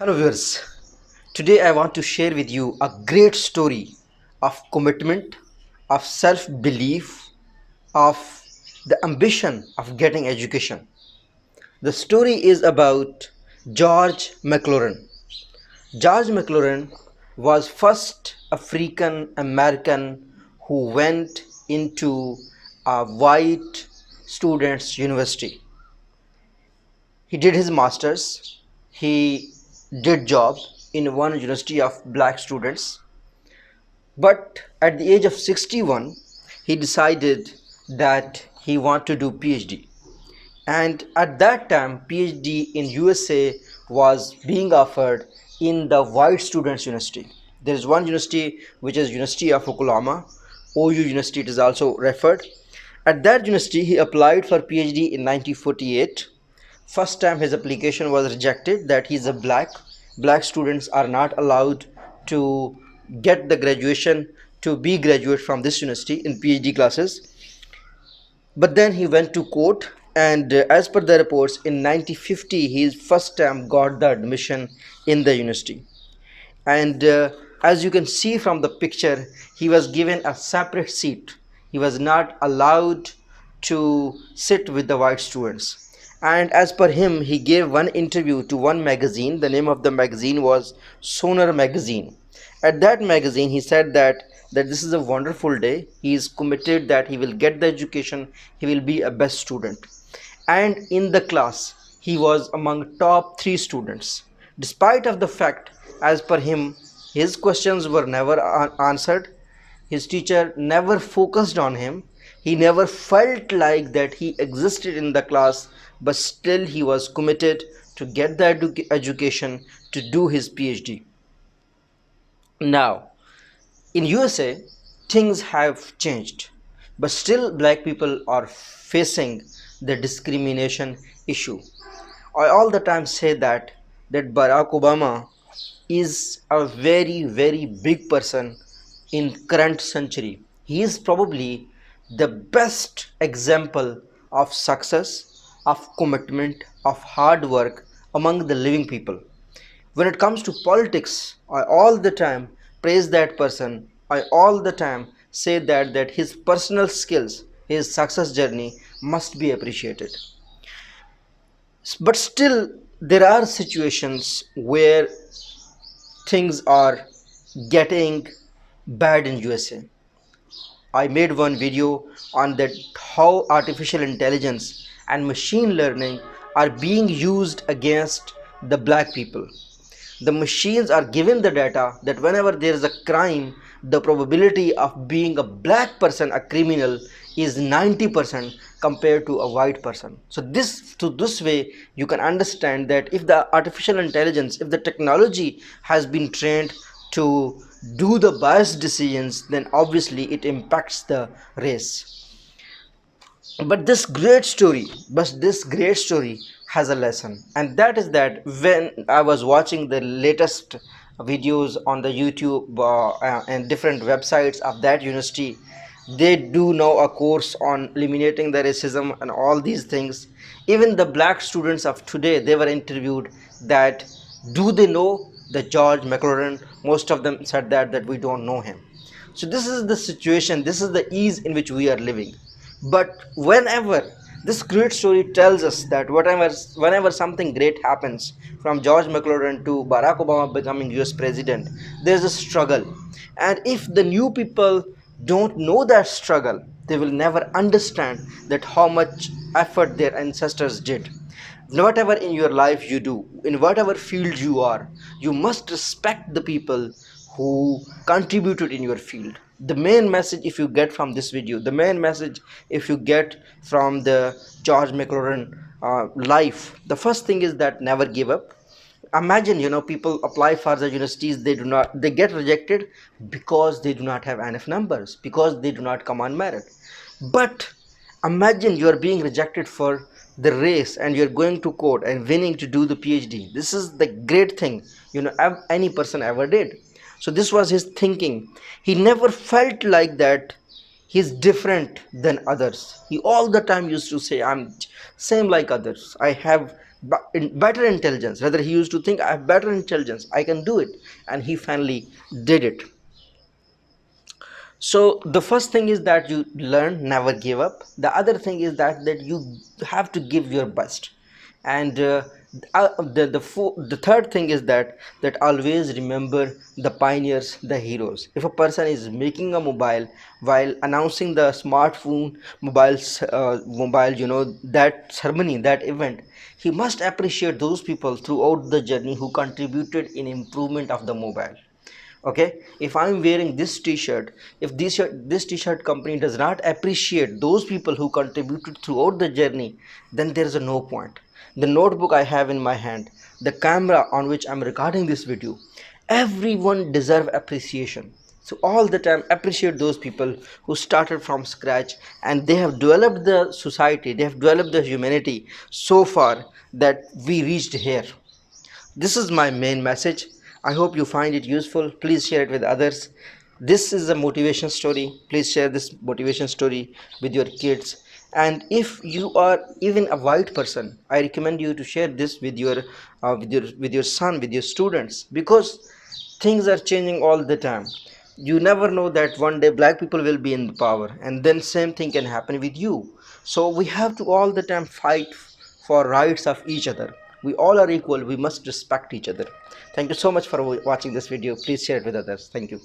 Hello viewers, today I want to share with you a great story of commitment, of self-belief, of the ambition of getting education. The story is about George McLaurin. George McLaurin was first African American who went into a white students' university. He did his masters. He did job in one university of black students. But at the age of 61, he decided that he want to do PhD. And at that time, PhD in USA was being offered in the white students university. There is one university which is University of Oklahoma, OU University it is also referred. At that university, he applied for PhD in 1948. First time his application was rejected that he's a black students are not allowed to get the graduation to be graduate from this university in PhD classes. But then he went to court, and as per the reports, in 1950 he first time got the admission in the university. And as you can see from the picture, he was given a separate seat. He was not allowed to sit with the white students. And as per him, he gave one interview to one magazine. The name of the magazine was Sonar Magazine. At that magazine, he said that this is a wonderful day. He is committed that he will get the education. He will be a best student. And in the class, he was among top 3 students. Despite of the fact, as per him, his questions were never answered. His teacher never focused on him. He never felt like that he existed in the class, but still he was committed to get the education to do his PhD. Now, in USA, things have changed, but still black people are facing the discrimination issue. I all the time say that Barack Obama is a very big person in current century. He is probably the best example of success, of commitment, of hard work among the living people. When it comes to politics, I all the time praise that person. I all the time say that his personal skills, his success journey must be appreciated. But still there are situations where things are getting bad in USA. I made one video on that how artificial intelligence and machine learning are being used against the black people. The machines are given the data that whenever there is a crime, the probability of being a black person a criminal is 90% compared to a white person. So this way you can understand that if the artificial intelligence, if the technology has been trained to do the biased decisions, then obviously it impacts the race. But this great story has a lesson, and that is that when I was watching the latest videos on the YouTube and different websites of that university, they do now a course on eliminating the racism and all these things. Even the black students of today, they were interviewed that do they know the George McLaurin. Most of them said that we don't know him. So this is the situation, this is the ease in which we are living. But whenever this great story tells us that whenever something great happens, from George McLaurin to Barack Obama becoming US president, there's a struggle. And if the new people don't know that struggle, they will never understand that how much effort their ancestors did. Whatever in your life you do, in whatever field you are, you must respect the people who contributed in your field. The main message if you get from this video, the main message if you get from the George McLaurin life, the first thing is that never give up. Imagine, people apply for the universities, they get rejected because they do not have enough numbers, because they do not come on merit. But imagine you are being rejected for the race and you're going to court and winning to do the PhD. This is the great thing any person ever did. So this was his thinking. He never felt like that he's different than others. He all the time used to say, I'm same like others. I have better intelligence. Rather, he used to think, I have better intelligence, I can do it, and he finally did it. So the first thing is that you learn, never give up. The other thing is that you have to give your best. And the third thing is that always remember the pioneers, the heroes. If a person is making a mobile while announcing the smartphone mobile, that ceremony, that event, he must appreciate those people throughout the journey who contributed in improvement of the mobile. Okay, if I'm wearing this t-shirt, if this t-shirt company does not appreciate those people who contributed throughout the journey, then there is a no point. The notebook I have in my hand, the camera on which I'm recording this video, everyone deserve appreciation. So all the time appreciate those people who started from scratch, and they have developed the society, they have developed the humanity so far that we reached here. This is my main message. I hope you find it useful. Please share it with others. This is a motivation story. Please share this motivation story with your kids. And if you are even a white person, I recommend you to share this with your son, with your students, because things are changing all the time. You never know that one day black people will be in the power, and then same thing can happen with you. So we have to all the time fight for rights of each other. We all are equal, we must respect each other. Thank you so much for watching this video. Please share it with others. Thank you.